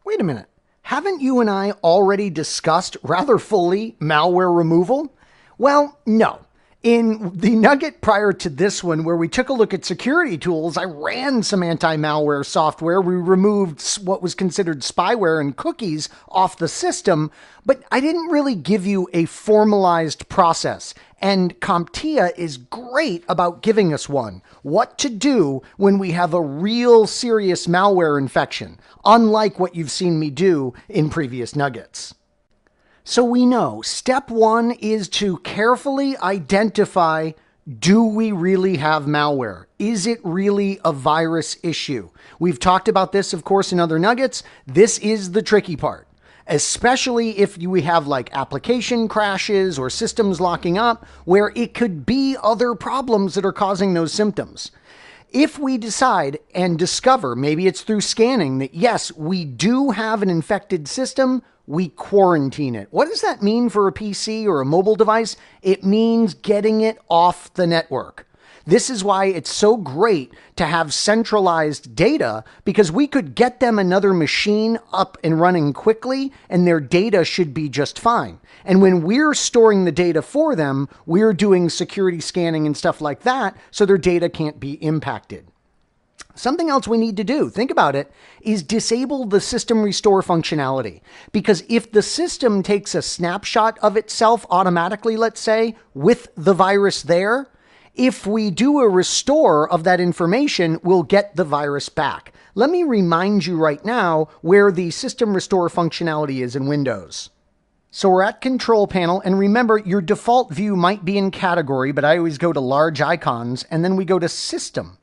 Wait a minute. Haven't you and I already discussed rather fully malware removal? Well, no. In the nugget prior to this one, where we took a look at security tools, I ran some anti-malware software. We removed what was considered spyware and cookies off the system, but I didn't really give you a formalized process. And CompTIA is great about giving us one. What to do when we have a real serious malware infection, unlike what you've seen me do in previous nuggets. So we know step one is to carefully identify, do we really have malware? Is it really a virus issue? We've talked about this, of course, in other nuggets. This is the tricky part, especially if we have like application crashes or systems locking up where it could be other problems that are causing those symptoms. If we decide and discover, maybe it's through scanning, that yes, we do have an infected system, we quarantine it. What does that mean for a PC or a mobile device? It means getting it off the network. This is why it's so great to have centralized data, because we could get them another machine up and running quickly and their data should be just fine. And when we're storing the data for them, we're doing security scanning and stuff like that, so their data can't be impacted. Something else we need to do, think about it, is disable the system restore functionality. Because if the system takes a snapshot of itself automatically, let's say, with the virus there, if we do a restore of that information, we'll get the virus back. Let me remind you right now where the system restore functionality is in Windows. So we're at Control Panel, and remember, your default view might be in Category, but I always go to Large Icons, and then we go to System.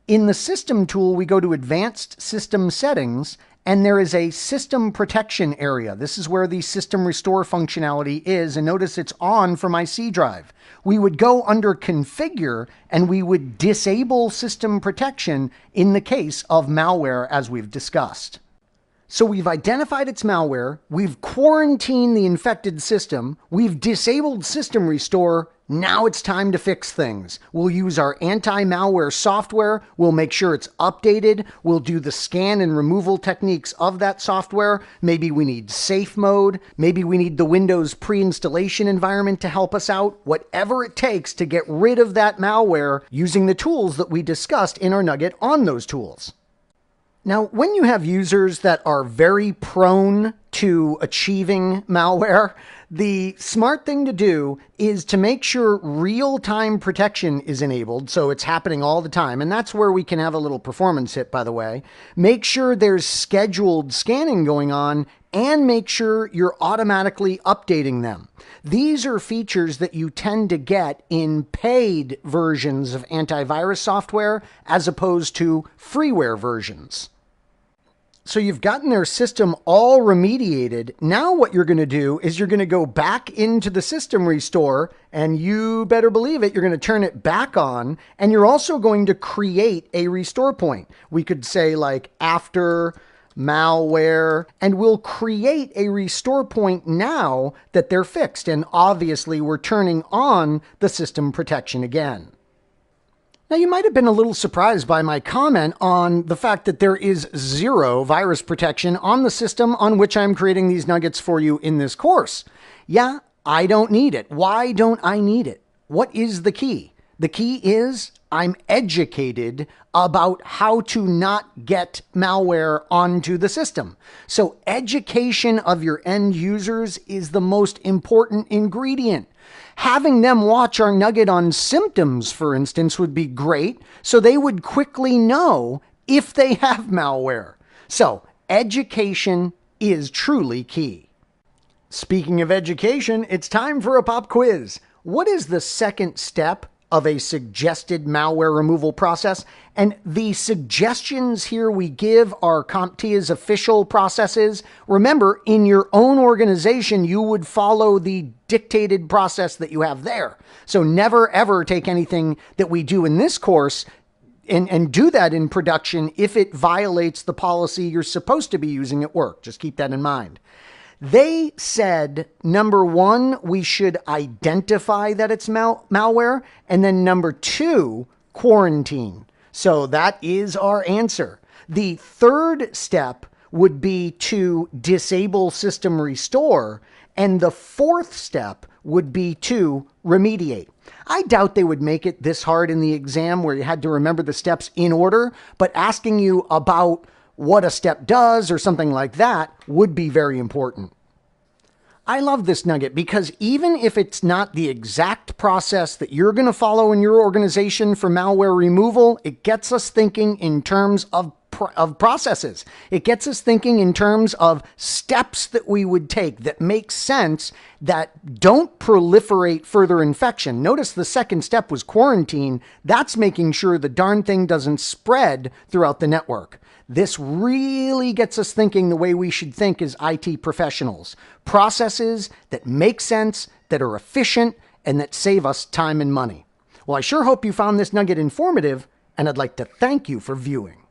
In the System tool, we go to Advanced System Settings, and there is a System Protection area. This is where the System Restore functionality is, and notice it's on for my C drive. We would go under Configure, and we would disable System Protection in the case of malware, as we've discussed. So we've identified its malware, we've quarantined the infected system, we've disabled System Restore. Now it's time to fix things. We'll use our anti-malware software. We'll make sure it's updated. We'll do the scan and removal techniques of that software. Maybe we need safe mode. Maybe we need the Windows pre-installation environment to help us out. Whatever it takes to get rid of that malware using the tools that we discussed in our nugget on those tools. Now, when you have users that are very prone to achieving malware, the smart thing to do is to make sure real-time protection is enabled, so it's happening all the time, and that's where we can have a little performance hit, by the way. Make sure there's scheduled scanning going on, and make sure you're automatically updating them. These are features that you tend to get in paid versions of antivirus software as opposed to freeware versions. So you've gotten their system all remediated. Now what you're going to do is you're going to go back into the system restore, and you better believe it, you're going to turn it back on, and you're also going to create a restore point. We could say like after malware, and we'll create a restore point now that they're fixed. And obviously we're turning on the system protection again. Now, you might have been a little surprised by my comment on the fact that there is zero virus protection on the system on which I'm creating these nuggets for you in this course. Yeah, I don't need it. Why don't I need it? What is the key? The key is I'm educated about how to not get malware onto the system. So education of your end users is the most important ingredient. Having them watch our nugget on symptoms, for instance, would be great, so they would quickly know if they have malware. So education is truly key. Speaking of education, it's time for a pop quiz. What is the second step of a suggested malware removal process? And the suggestions here we give are CompTIA's official processes. Remember, in your own organization, you would follow the dictated process that you have there. So never ever take anything that we do in this course and do that in production if it violates the policy you're supposed to be using at work. Just keep that in mind. They said, number one, we should identify that it's malware. And then number two, quarantine. So that is our answer. The third step would be to disable system restore, and the fourth step would be to remediate. I doubt they would make it this hard in the exam where you had to remember the steps in order, but asking you about what a step does or something like that would be very important. I love this nugget because even if it's not the exact process that you're going to follow in your organization for malware removal, it gets us thinking in terms of processes. It gets us thinking in terms of steps that we would take that make sense, that don't proliferate further infection. Notice the second step was quarantine. That's making sure the darn thing doesn't spread throughout the network. This really gets us thinking the way we should think as IT professionals. Processes that make sense, that are efficient, and that save us time and money. Well, I sure hope you found this nugget informative, and I'd like to thank you for viewing.